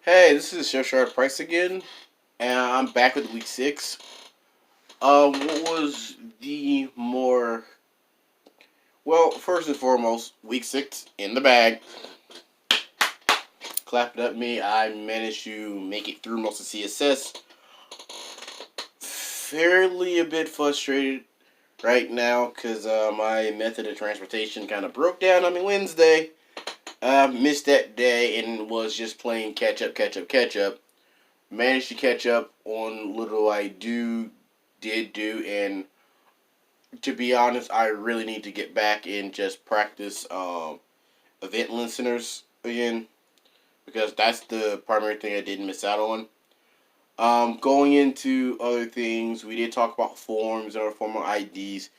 Hey, this is Chef Sharp Price again, and I'm back with week six. What was the more well? First and foremost, week six in the bag. Clap it up, me. I managed to make it through most of CSS. Fairly a bit frustrated right now because my method of transportation kind of broke down on me Wednesday. Missed that day and was just playing catch up. Managed to catch up on little I did do, and to be honest, I really need to get back and just practice event listeners again because that's the primary thing I didn't miss out on. Going into other things, we did talk about forms and our formal IDs.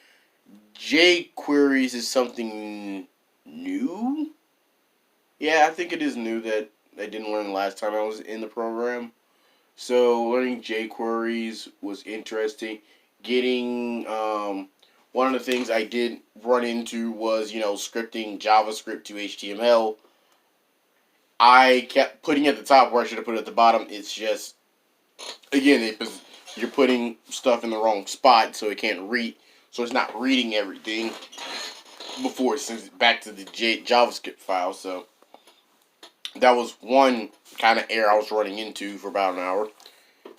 jQueries is something new. Yeah, I think it is new that I didn't learn last time I was in the program. So learning jQueries was interesting. Getting one of the things I did run into was scripting JavaScript to HTML. I kept putting it at the top where I should have put it at the bottom. It's just again you're putting stuff in the wrong spot, so it can't read. So it's not reading everything before it sends it back to the JavaScript file. So that was one kind of error I was running into for about an hour.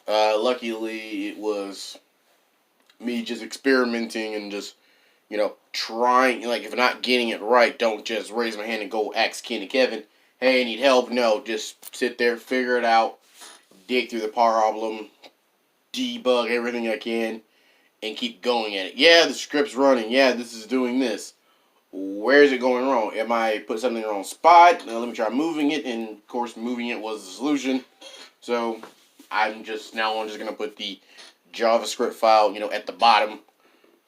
Luckily, it was me just experimenting and just, trying. Like, if I'm not getting it right, don't just raise my hand and go ask Ken and Kevin, hey, I need help. No, just sit there, figure it out, dig through the problem, debug everything I can, and keep going at it. Yeah, the script's running. Yeah, this is doing this. Where is it going wrong? Am I put something in the wrong spot? Now, let me try moving it, and of course, moving it was the solution. So I'm just gonna put the JavaScript file, at the bottom,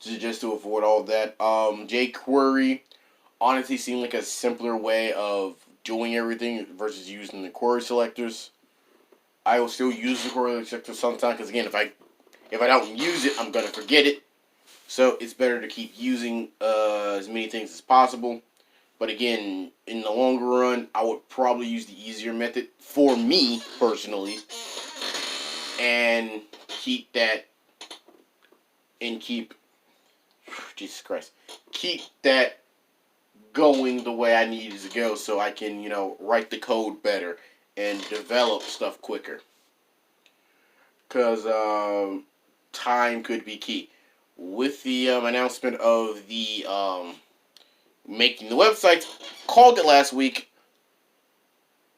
just to avoid all that. jQuery honestly seemed like a simpler way of doing everything versus using the query selectors. I will still use the query selector sometimes because again, if I don't use it, I'm gonna forget it. So it's better to keep using as many things as possible. But again, in the longer run, I would probably use the easier method for me personally, and keep that and keep Jesus Christ, keep that going the way I need it to go, so I can write the code better and develop stuff quicker. Cause time could be key. With the announcement of the making the website, called it last week.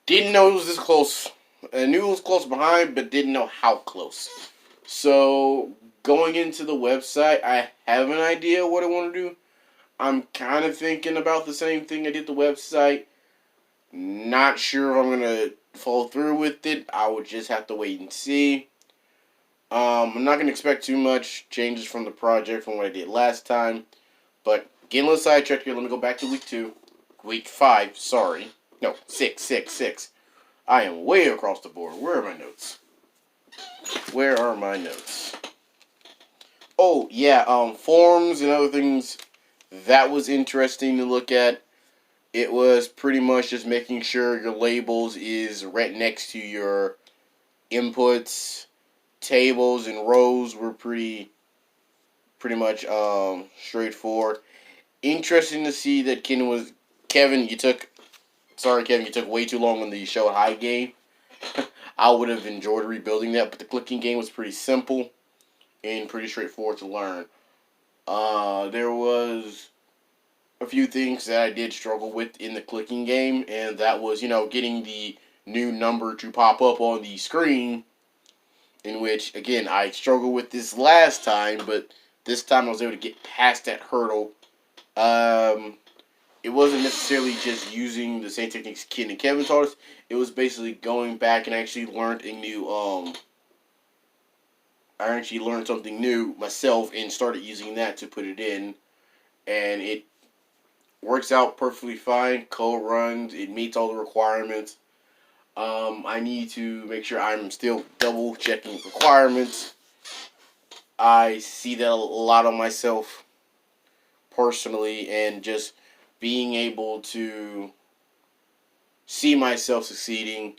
Didn't know it was this close. I knew it was close behind, but didn't know how close. So going into the website, I have an idea what I want to do. I'm kind of thinking about the same thing I did the website. Not sure if I'm gonna follow through with it. I would just have to wait and see. I'm not gonna expect too much changes from the project from what I did last time. But getting a little sidetracked here. Let me go back to week two, week five. Sorry, no, six. I am way across the board. Where are my notes? Where are my notes? Oh yeah, forms and other things. That was interesting to look at. It was pretty much just making sure your labels is right next to your inputs. Tables and rows were pretty much straightforward. Interesting to see that Kevin. Kevin, you took way too long on the show high game. I would have enjoyed rebuilding that, but the clicking game was pretty simple and pretty straightforward to learn. There was a few things that I did struggle with in the clicking game, and that was, getting the new number to pop up on the screen, in which, again, I struggled with this last time, but this time I was able to get past that hurdle. Um, it wasn't necessarily just using the same techniques Ken and Kevin taught us. It was basically going back and actually learned a new, I actually learned something new myself and started using that to put it in, and it works out perfectly fine. Code runs. It meets all the requirements. I need to make sure I'm still double checking requirements. I see that a lot on myself personally, and just being able to see myself succeeding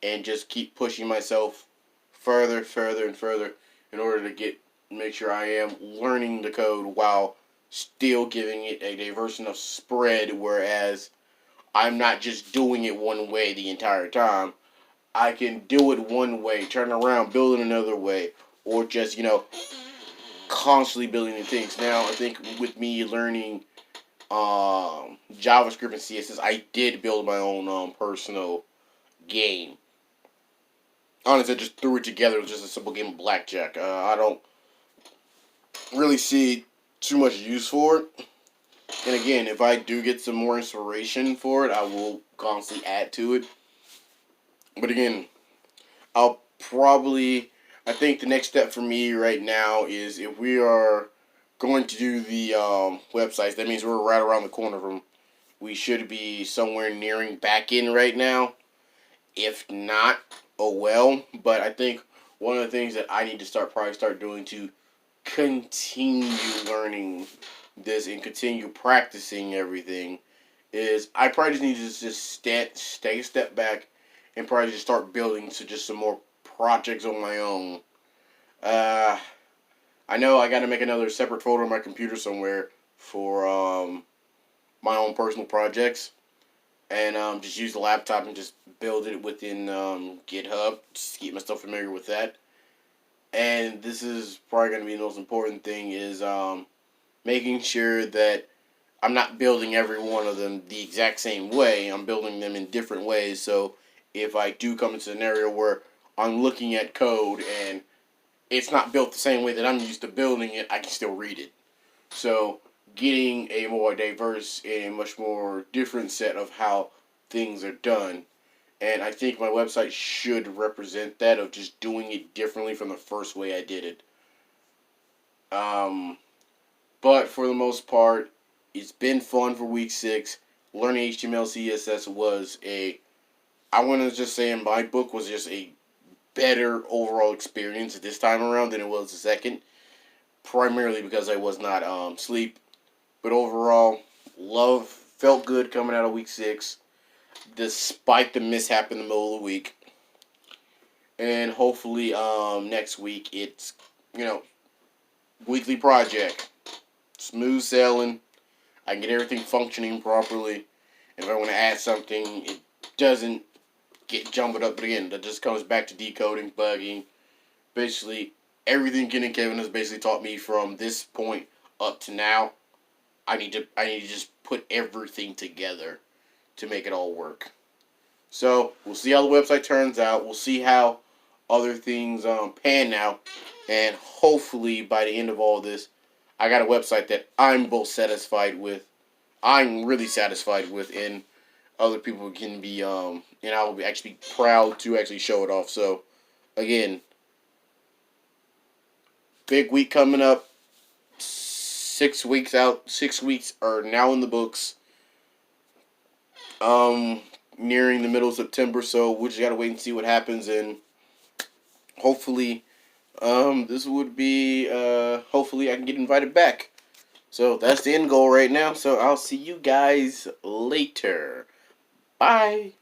and just keep pushing myself further, further, and further in order to make sure I am learning the code while still giving it a diverse enough spread, whereas I'm not just doing it one way the entire time. I can do it one way, turn around, build it another way, or just, constantly building new things. Now, I think with me learning JavaScript and CSS, I did build my own personal game. Honestly, I just threw it together. It was just a simple game of blackjack. I don't really see too much use for it. And again, if I do get some more inspiration for it, I will constantly add to it. But again, I'll probably, I think the next step for me right now is if we are going to do the websites, that means we're right around the corner from, we should be somewhere nearing back in right now. If not, oh well. But I think one of the things that I need to probably start doing to continue learning this and continue practicing everything is I probably just need to just stay a step back and probably just start building to just some more projects on my own. Uh, I know I got to make another separate folder on my computer somewhere for my own personal projects, and just use the laptop and just build it within GitHub. Just to keep myself familiar with that. And this is probably going to be the most important thing is making sure that I'm not building every one of them the exact same way. I'm building them in different ways. So if I do come into a scenario where I'm looking at code and it's not built the same way that I'm used to building it, I can still read it. So getting a more diverse and a much more different set of how things are done. And I think my website should represent that of just doing it differently from the first way I did it. But for the most part, it's been fun for week 6. Learning HTML, CSS was I want to just say in my book, was just a better overall experience this time around than it was the second. Primarily because I was not asleep. But overall, felt good coming out of week 6. Despite the mishap in the middle of the week. And hopefully next week it's, weekly project. Smooth sailing. I can get everything functioning properly. And if I want to add something, it doesn't get jumbled up. But again, that just comes back to decoding, bugging. Basically, everything Ken and Kevin has basically taught me from this point up to now. I need to just put everything together to make it all work. So we'll see how the website turns out. We'll see how other things pan out, and hopefully by the end of all this, I got a website that I'm both satisfied with. I'm really satisfied with, and other people can be and I will be actually proud to actually show it off. So again, big week coming up. 6 weeks out. 6 weeks are now in the books. Nearing the middle of September, so we just gotta wait and see what happens, and hopefully, this would be, hopefully I can get invited back. So that's the end goal right now, so I'll see you guys later. Bye!